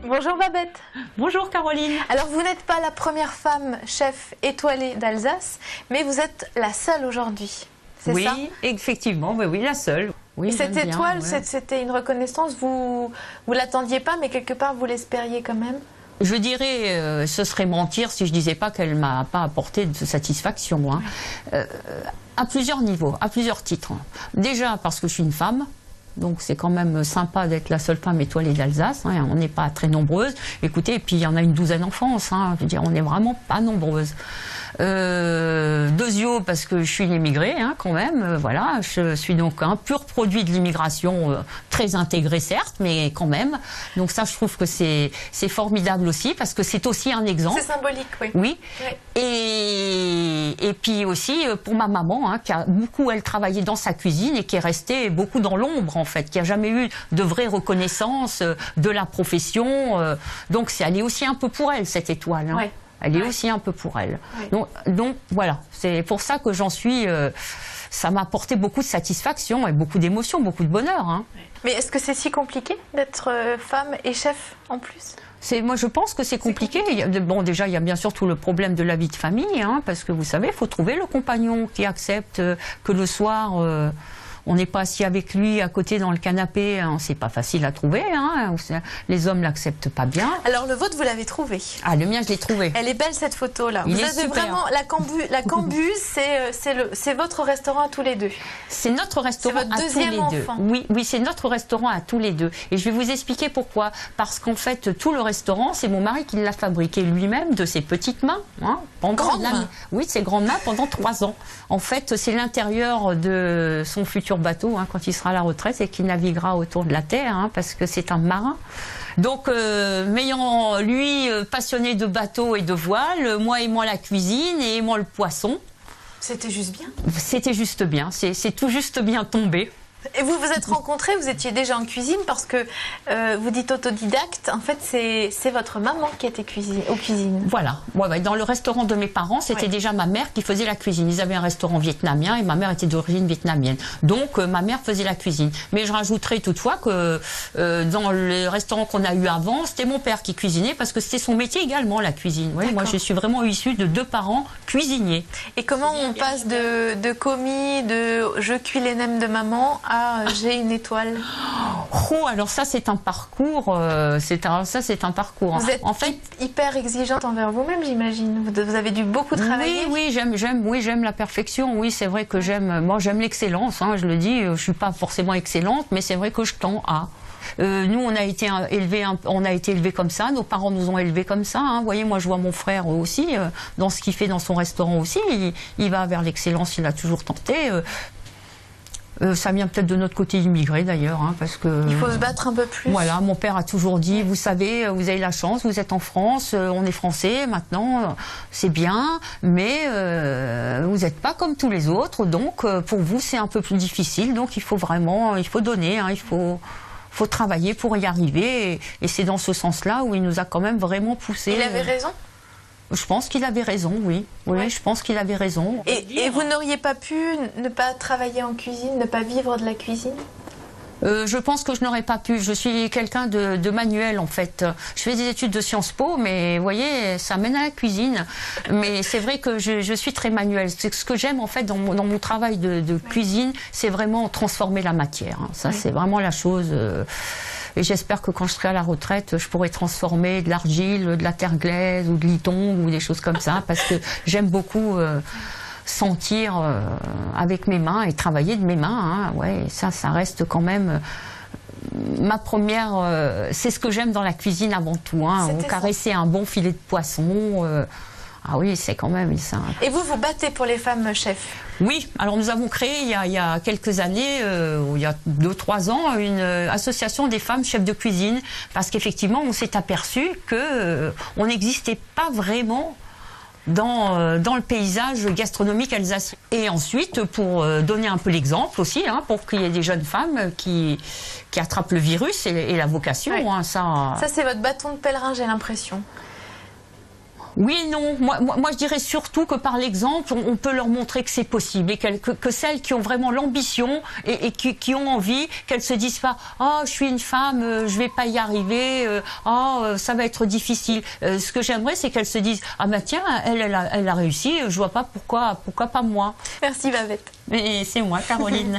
Bonjour Babette. Bonjour Caroline. Alors vous n'êtes pas la première femme chef étoilée d'Alsace, mais vous êtes la seule aujourd'hui, c'est ça? Oui, effectivement, oui, la seule. Oui, et cette étoile, ouais. c'était une reconnaissance, vous l'attendiez pas, mais quelque part vous l'espériez quand même? Je dirais, ce serait mentir si je disais pas qu'elle m'a pas apporté de satisfaction, hein. À plusieurs niveaux, à plusieurs titres. Déjà parce que je suis une femme. Donc c'est quand même sympa d'être la seule femme étoilée d'Alsace, hein, on n'est pas très nombreuses. Écoutez, et puis il y en a une douzaine en France, hein, je veux dire, on n'est vraiment pas nombreuses. Deuxio, parce que je suis une immigrée, hein, quand même, voilà, je suis donc un pur produit de l'immigration, très intégré certes, mais quand même. Donc ça, je trouve que c'est formidable aussi, parce que c'est aussi un exemple. C'est symbolique, oui. Oui. Et puis aussi pour ma maman, hein, qui a beaucoup, elle, travaillé dans sa cuisine et qui est restée beaucoup dans l'ombre, en fait, qui n'a jamais eu de vraie reconnaissance de la profession. Donc elle est aussi un peu pour elle, cette étoile. Hein. Ouais. Elle est aussi un peu pour elle. Ouais. Donc voilà, c'est pour ça que j'en suis... ça m'a apporté beaucoup de satisfaction et beaucoup d'émotion, beaucoup de bonheur. Hein. Mais est-ce que c'est si compliqué d'être femme et chef en plus? Moi, je pense que c'est compliqué. Bon, déjà, il y a bien sûr tout le problème de la vie de famille, hein, parce que vous savez, il faut trouver le compagnon qui accepte que le soir... on n'est pas assis avec lui à côté dans le canapé, hein, c'est pas facile à trouver, hein, les hommes l'acceptent pas bien. Alors le vôtre, vous l'avez trouvé? Ah, le mien, je l'ai trouvé. Elle est belle cette photo-là. Vous avez vraiment la Cambuse, c'est votre restaurant à tous les deux. C'est notre restaurant à tous les deux. Oui, c'est notre restaurant à tous les deux. Et je vais vous expliquer pourquoi. Parce qu'en fait, tout le restaurant, c'est mon mari qui l'a fabriqué lui-même de ses petites mains. Hein, grandes mains. Oui, ses grandes mains pendant 3 ans. En fait, c'est l'intérieur de son futur bateau, hein, quand il sera à la retraite et qu'il naviguera autour de la Terre, hein, parce que c'est un marin. Donc, m'ayant lui passionné de bateau et de voile, moi aimant la cuisine et aimant le poisson. C'était juste bien. C'était juste bien, c'est tout juste bien tombé. Et vous vous êtes rencontrés, vous étiez déjà en cuisine parce que vous dites autodidacte, en fait c'est votre maman qui était aux cuisines. Voilà, dans le restaurant de mes parents, c'était déjà ma mère qui faisait la cuisine. Ils avaient un restaurant vietnamien et ma mère était d'origine vietnamienne. Donc ma mère faisait la cuisine. Mais je rajouterai toutefois que dans le restaurant qu'on a eu avant, c'était mon père qui cuisinait parce que c'était son métier également, la cuisine. Oui, moi je suis vraiment issue de 2 parents cuisiniers. Et comment on passe de commis, de je cuis les nems de maman à j'ai une étoile? Oh, alors ça c'est un parcours, ça c'est un parcours. Vous êtes en fait hyper exigeante envers vous-même, j'imagine. Vous avez dû beaucoup travailler. Oui, j'aime la perfection. Oui, c'est vrai que j'aime l'excellence. Hein, je le dis, je suis pas forcément excellente, mais c'est vrai que je tends à. Nous, on a été élevés comme ça. Nos parents nous ont élevés comme ça. Hein. Vous voyez, moi, je vois mon frère aussi dans ce qu'il fait dans son restaurant aussi. Il va vers l'excellence. Il a toujours tenté. Ça vient peut-être de notre côté immigré d'ailleurs, hein, parce que... Il faut se battre un peu plus. Voilà, mon père a toujours dit, vous savez, vous avez la chance, vous êtes en France, on est français maintenant, c'est bien, mais vous n'êtes pas comme tous les autres, donc pour vous c'est un peu plus difficile, donc il faut donner, hein, il faut travailler pour y arriver, et c'est dans ce sens-là où il nous a quand même vraiment poussé. Il avait raison? Je pense qu'il avait raison, oui. Oui, je pense qu'il avait raison. Et vous n'auriez pas pu ne pas travailler en cuisine, ne pas vivre de la cuisine? Je pense que je n'aurais pas pu. Je suis quelqu'un de manuel, en fait. Je fais des études de Sciences Po, mais vous voyez, ça mène à la cuisine. Mais c'est vrai que je suis très manuelle. Ce que j'aime, en fait, dans mon travail de cuisine, c'est vraiment transformer la matière. Hein. Ça, c'est vraiment la chose... Et j'espère que quand je serai à la retraite, je pourrai transformer de l'argile, de la terre glaise ou de l'iton ou des choses comme ça, parce que j'aime beaucoup sentir avec mes mains et travailler de mes mains. Hein. Ouais, ça reste quand même ma première... c'est ce que j'aime dans la cuisine avant tout. Hein. Caresser un bon filet de poisson... ah oui, c'est quand même ça. Et vous battez pour les femmes chefs? Oui, alors nous avons créé il y a quelques années, il y a 2-3 ans, une association des femmes chefs de cuisine, parce qu'effectivement on s'est aperçu que on n'existait pas vraiment dans le paysage gastronomique alsacien. Et ensuite, pour donner un peu l'exemple aussi, hein, pour qu'il y ait des jeunes femmes qui attrapent le virus et la vocation. Ouais. Hein, ça c'est votre bâton de pèlerin, j'ai l'impression. Oui et non. Moi, je dirais surtout que par l'exemple, on peut leur montrer que c'est possible et que celles qui ont vraiment l'ambition et qui ont envie, qu'elles se disent pas « Oh, je suis une femme, je vais pas y arriver, oh, ça va être difficile ». Ce que j'aimerais, c'est qu'elles se disent « Ah bah tiens, elle a réussi, je vois pas pourquoi pas moi ». Merci Babette. Et c'est moi, Caroline.